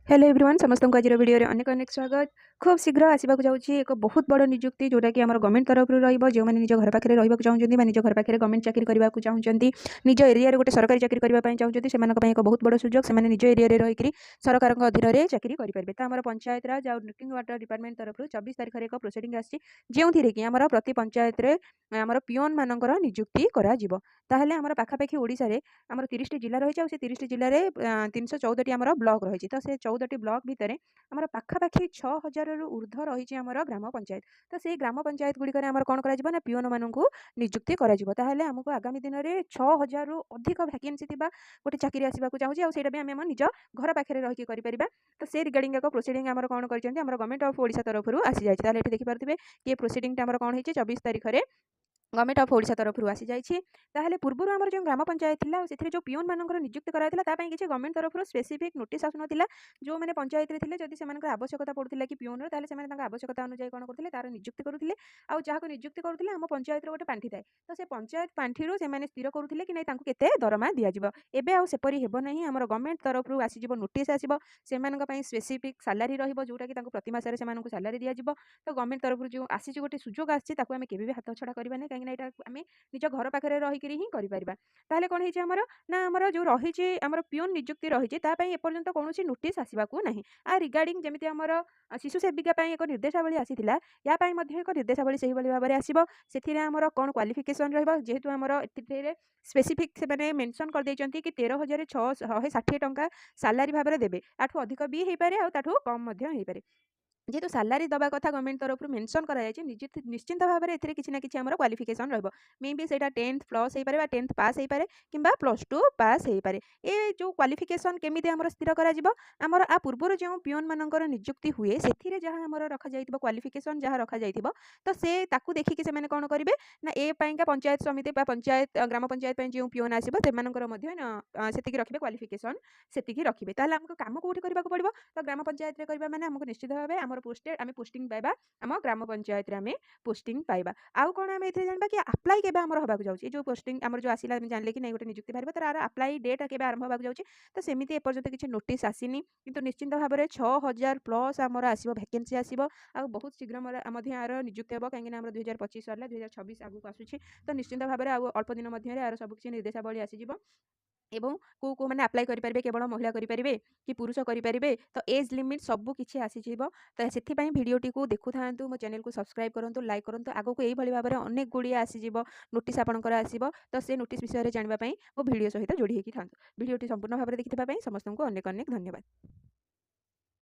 Hello everyone समस्त को आज वीडियो अनेक अनेक स्वागत। खूब शीघ्र आसवाक जाऊँगी एक बहुत बड़ निजुक्ति जोटा कि आम गवर्नमेंट तरफ जो मैंने निज घर पाखे रहा चाहते निज घर पाखे गवर्नमेंट चाकरी करने को चाहते निज एरिया गोटे सरकारी चाकरी करने चाहते से एक बहुत बड़ सुजोग से निज एरिया रही सरकार अधीन में चाकरी करेंगे। तो आम पंचायत राज और ड्रिंकिंग वाटर डिपार्टमेंट तरफ 24 तारीख एक प्रोसीडिंग आसी कि आम प्रति पंचायत आम पिओन मानकर निजुक्ति ताहले आम पाखापाखि ओडिशा रे आम 30 टी जिला रही है 30 टी जिले में 314 टी आम ब्लॉक रही। तो से 14 टी ब्लॉक भितर आम पाखापाखि 6000 रु ऊर्ध्व रही ग्राम पंचायत। तो से ग्राम पंचायत गुड़िक कौन कर पिओन मानू निजुक्ति आमको आगामी दिन में 6000 रु अधिक भैकेन्सी गोटे चाकरी आसवा चाहिए और आम निज घर पाखे रही करें। तो से रिगार्डिंग एक प्रोसीडिंग आम कौन कर गवर्नमेंट ऑफ ओडिशा तरफ आसी जाए ये देखिपे कि प्रोसीडिंग आम कौन हो 24 तारीख में गवर्नमेंट ऑफ ओडिशा तरफ आसी जाइए। पूर्व आम जो ग्राम पंचायत थी से जो पिओन मान नियुक्ति कराइला किसी गवर्नमेंट तरफ स्पेसिफिक नोटिस आसुना जो मैंने पंचायत थे जब से आवश्यकता पड़ता कि पिओन आवश्यकता अनुसार कौन करते तार नियुक्ति करुले आउ जहाँ नियुक्ति करुले आम पंचायत गोटे पांठि थाए। तो से पंचायत पांठि से स्थिर करुले कि नहीं केते दरमा दिज्व एवं आउ सेपरी हेब नहीं आम गवर्नमेंट तरफ आसीज नोटिस आसो से स्पेसिफिक सालारी रोटा कि प्रति मास सालारी दिज्व। तो गवर्नमेंट तरफ जो आसी गोटे सुजोग आम केवे हाथ छड़ा करवा कहीं आम निज घर पाखे रहीकि हिं कर कौन होमर ना आमर जो रही आमर पिओन नियुक्ति रही एपर्यंत कौन नोटिस आसवाक ना आ रिगार्डिंग जमी आमर शिशु सेविका एक निर्देशावली आसीला या एक निर्देशावली से भाव में आसो से आमर कौन क्वालिफिकेशन रहीतु आमर स्पेसिफिक से मेंशन कर देइचंती कि 13,660 टंका सालारी भाव में देवे आठू अधिक भी हो पारे आठू कम हो पारे जेहेतु सालारी दवा कथा गवर्नमेंट तरफ मेंशन कराई निश्चिंत भाव में एथिरे किसी ना किसी आमर क्वालिफिकेशन रहिबो मे बी सेटा 10th प्लस हो पारे 10th पास हो पारे किंबा +2 पास हो पारे ए जो क्वालिफिकेशन केमिति आमर स्थिर करा जिवो आमर आ पूर्वर जो पिओन मानकर नियुक्ति हुए सेथिरे जहाँ आमर रखा जाइतिबो क्वालिफिकेशन जहाँ रखा जाइतिबो तो से ताकू देखिकि से माने कोन करिवे ना ए पाइका पंचायत समिति बा पंचायत ग्राम पंचायत पय जो पिओन आसीबो सेमानकर मध्ये सेतिकी रखिबे क्वालिफिकेशन सेतिकी रखिबे ताले हमको काम कोठी करबाको पड़िबो। तो ग्राम पंचायत रे करबा माने हमको निश्चित भाबे आमर पोस्टेड आम पोस्टिंग पाइबा आम ग्राम पंचायत आम पोस्टिंग पाइबा आउ कौन आम ये जानवा कि अप्लाई के होगा जाऊँगी जो पोस्टिंग आम जो आसला जानले कि नहीं गोटे नियुक्ति बाहर तार अप्लाई डेट के आरंभ होगा जाऊँगी। तो सेमती एपर्यंत किसी नोटिस आसीनी किंतु निश्चिंत भाव में 6000 प्लस आमर आसो भैकेन्सी आसो आ बहुत शीघ्र आर नियुक्ति हम कहीं आम 2025 सरला 2026 आगू आसूँ। तो निश्चिंत भाव में अल्प दिन आर सब किसी निर्देशावली आसीज एवं को मैंने अप्लाई करेंगे केवल महिला करेंगे कि पुरुष करेंगे। तो एज लिमिट सबू किसी आसीज तो से भिडियोटी को देखु था मो चैनल को सब्सक्राइब करूँ लाइक करूँ आगो को यही भाव में अनेक गुड़िए आसीज नोटिस आपंकर आसो। तो से नोटिस विषय में जानवाई मो भिडियो सहित जोड़ी होगी था भिडियोटी संपूर्ण भाव में देखा समस्त को अनेक अनेक धन्यवाद।